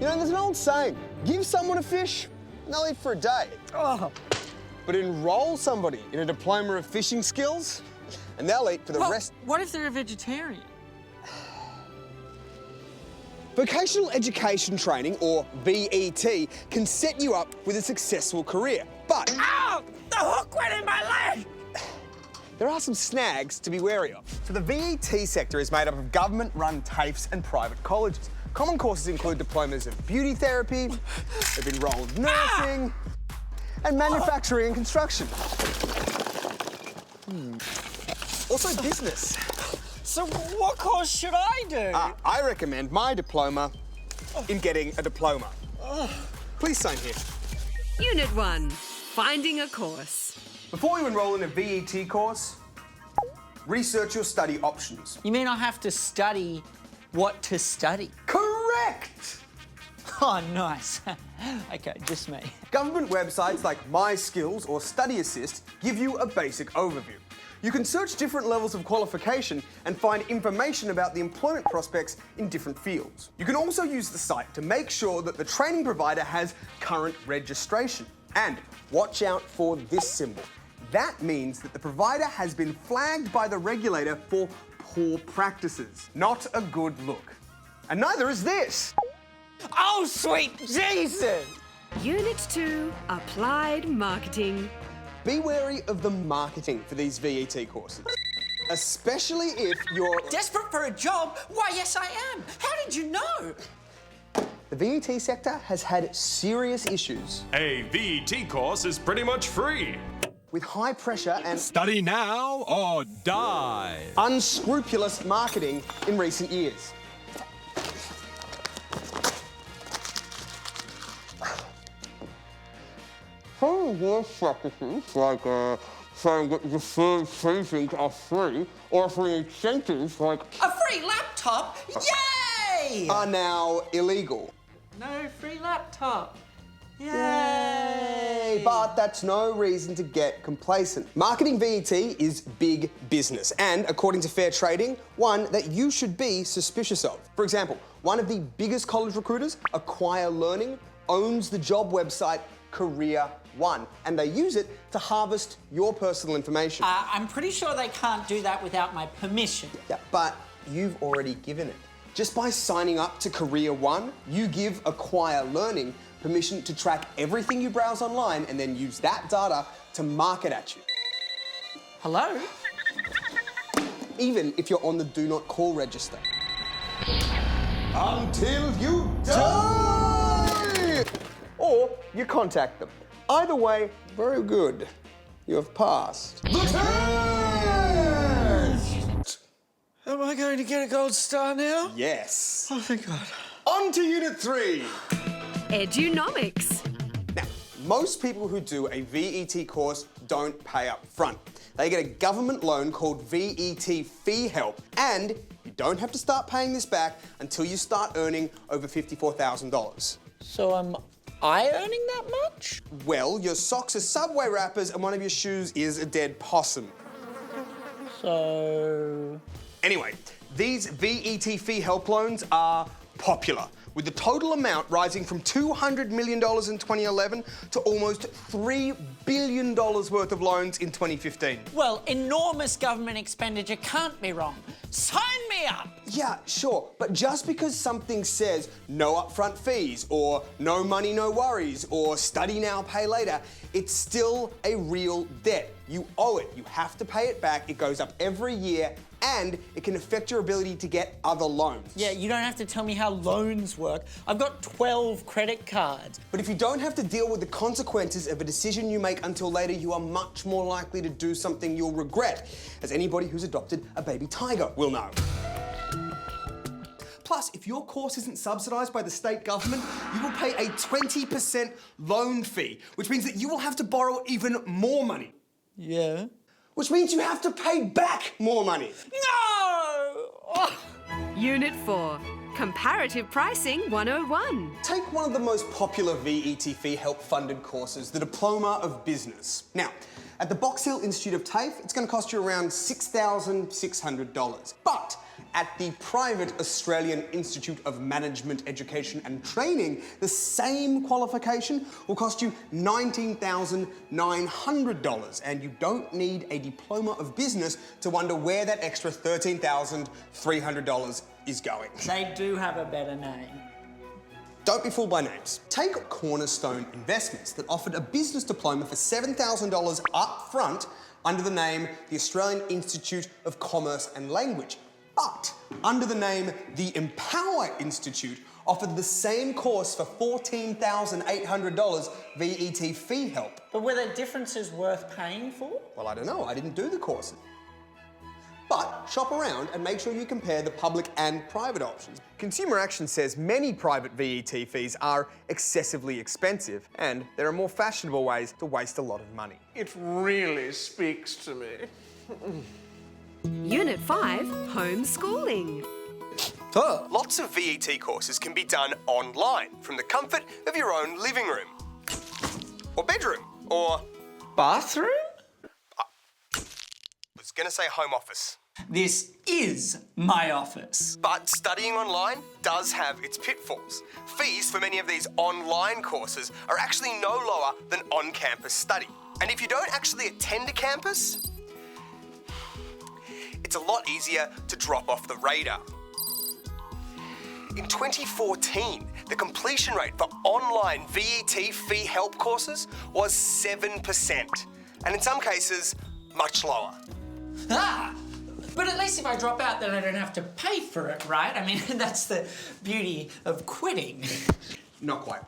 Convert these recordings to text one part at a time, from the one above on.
You know, there's an old saying, give someone a fish, and they'll eat for a day. Oh. But enroll somebody in a diploma of fishing skills, and they'll eat for the rest. What if they're a vegetarian? Vocational Education Training, or VET, can set you up with a successful career. But Ow! The hook went in my leg! there are some snags to be wary of. So the VET sector is made up of government-run TAFEs and private colleges. Common courses include diplomas of beauty therapy, of enrolled nursing, and manufacturing and construction. Also business. So what course should I do? I recommend my diploma in getting a diploma. Please sign here. Unit 1, finding a course. Before you enrol in a VET course, research your study options. You mean I have to study what to study? Correct! Oh, nice. Okay, just me. Government websites like My Skills or Study Assist give you a basic overview. You can search different levels of qualification and find information about the employment prospects in different fields. You can also use the site to make sure that the training provider has current registration. And watch out for this symbol. That means that the provider has been flagged by the regulator for poor practices. Not a good look. And neither is this. Oh, sweet Jesus! Unit 2, applied marketing. Be wary of the marketing for these VET courses, especially if you're Desperate for a job? Why, yes, I am. How did you know? The VET sector has had serious issues A VET course is pretty much free. with high pressure and Study now or die. unscrupulous marketing in recent years. Some work practices, like saying that the third things are free, or offering incentives like A free laptop? Yay! are now illegal. No free laptop. Yay! But that's no reason to get complacent. Marketing VET is big business, and according to Fair Trading, one that you should be suspicious of. For example, one of the biggest college recruiters, Acquire Learning, owns the job website Career One, and they use it to harvest your personal information. I'm pretty sure they can't do that without my permission. Yeah, but you've already given it. Just by signing up to Career One, you give Acquire Learning permission to track everything you browse online and then use that data to market at you. Hello? Even if you're on the Do Not Call register. Until you die! Or you contact them. Either way, very good. You have passed. The test! Am I going to get a gold star now? Yes. Oh, thank God. On to Unit 3. Edunomics. Now, most people who do a VET course don't pay up front. They get a government loan called VET Fee Help, and you don't have to start paying this back until you start earning over $54,000. So am I earning that much? Well, your socks are Subway wrappers and one of your shoes is a dead possum. So... Anyway, these VET Fee Help loans are popular, with the total amount rising from $200 million in 2011 to almost $3 billion worth of loans in 2015. Well, enormous government expenditure can't be wrong. Sign me up! Yeah, sure, but just because something says no upfront fees, or no money, no worries, or study now, pay later, it's still a real debt. You owe it. You have to pay it back. It goes up every year, and it can affect your ability to get other loans. Yeah, you don't have to tell me how loans work. I've got 12 credit cards. But if you don't have to deal with the consequences of a decision you make until later, you are much more likely to do something you'll regret, as anybody who's adopted a baby tiger will know. Plus, if your course isn't subsidised by the state government, you will pay a 20% loan fee, which means that you will have to borrow even more money. Yeah? Which means you have to pay back more money. No! Oh. Unit 4, Comparative Pricing 101. Take one of the most popular VET Fee Help funded courses, the Diploma of Business. Now, at the Box Hill Institute of TAFE, it's going to cost you around $6,600. But At the private Australian Institute of Management, Education and Training, the same qualification will cost you $19,900, and you don't need a diploma of business to wonder where that extra $13,300 is going. They do have a better name. Don't be fooled by names. Take Cornerstone Investments that offered a business diploma for $7,000 up front under the name the Australian Institute of Commerce and Language. But under the name the Empower Institute offered the same course for $14,800 VET fee help. But were there differences worth paying for? Well, I don't know. I didn't do the course. But shop around and make sure you compare the public and private options. Consumer Action says many private VET fees are excessively expensive, and there are more fashionable ways to waste a lot of money. It really speaks to me. Unit 5, Homeschooling. Lots of VET courses can be done online from the comfort of your own living room, or bedroom, or Bathroom? I was going to say home office. This is my office. But studying online does have its pitfalls. Fees for many of these online courses are actually no lower than on-campus study. And if you don't actually attend a campus, it's a lot easier to drop off the radar. In 2014, the completion rate for online VET fee help courses was 7%, and in some cases, much lower. But at least if I drop out, then I don't have to pay for it, right? I mean, that's the beauty of quitting. Not quite.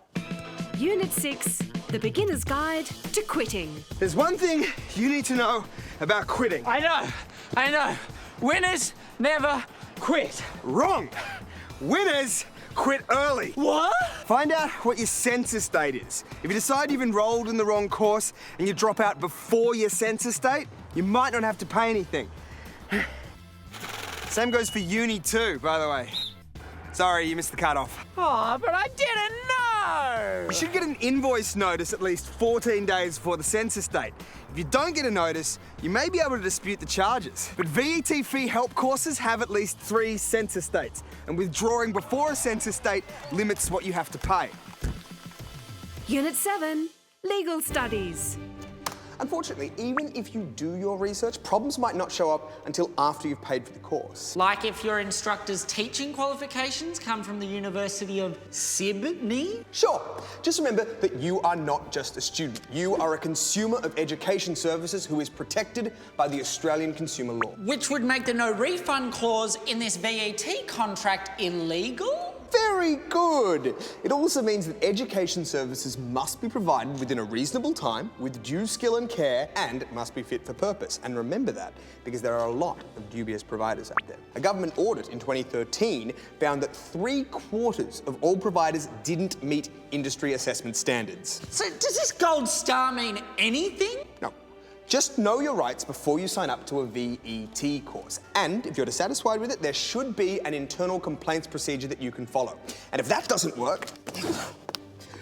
Unit 6, The Beginner's Guide to Quitting. There's one thing you need to know about quitting. I know. Winners never quit. Wrong. Winners quit early. What? Find out what your census date is. If you decide you've enrolled in the wrong course and you drop out before your census date, you might not have to pay anything. Same goes for uni too, by the way. Sorry, you missed the cutoff. Oh, but I didn't know! You should get an invoice notice at least 14 days before the census date. If you don't get a notice, you may be able to dispute the charges. But VET fee help courses have at least 3 census dates, and withdrawing before a census date limits what you have to pay. Unit 7, Legal Studies. Unfortunately, even if you do your research, problems might not show up until after you've paid for the course. Like if your instructor's teaching qualifications come from the University of Sydney? Sure, just remember that you are not just a student. You are a consumer of education services who is protected by the Australian consumer law. Which would make the no refund clause in this VET contract illegal? Very good. It also means that education services must be provided within a reasonable time, with due skill and care, and it must be fit for purpose. And remember that, because there are a lot of dubious providers out there. A government audit in 2013 found that 3/4 of all providers didn't meet industry assessment standards. So does this gold star mean anything? No. Just know your rights before you sign up to a VET course. And if you're dissatisfied with it, there should be an internal complaints procedure that you can follow. And if that doesn't work,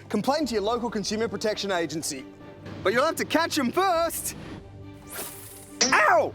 complain to your local consumer protection agency. But you'll have to catch them first. Ow!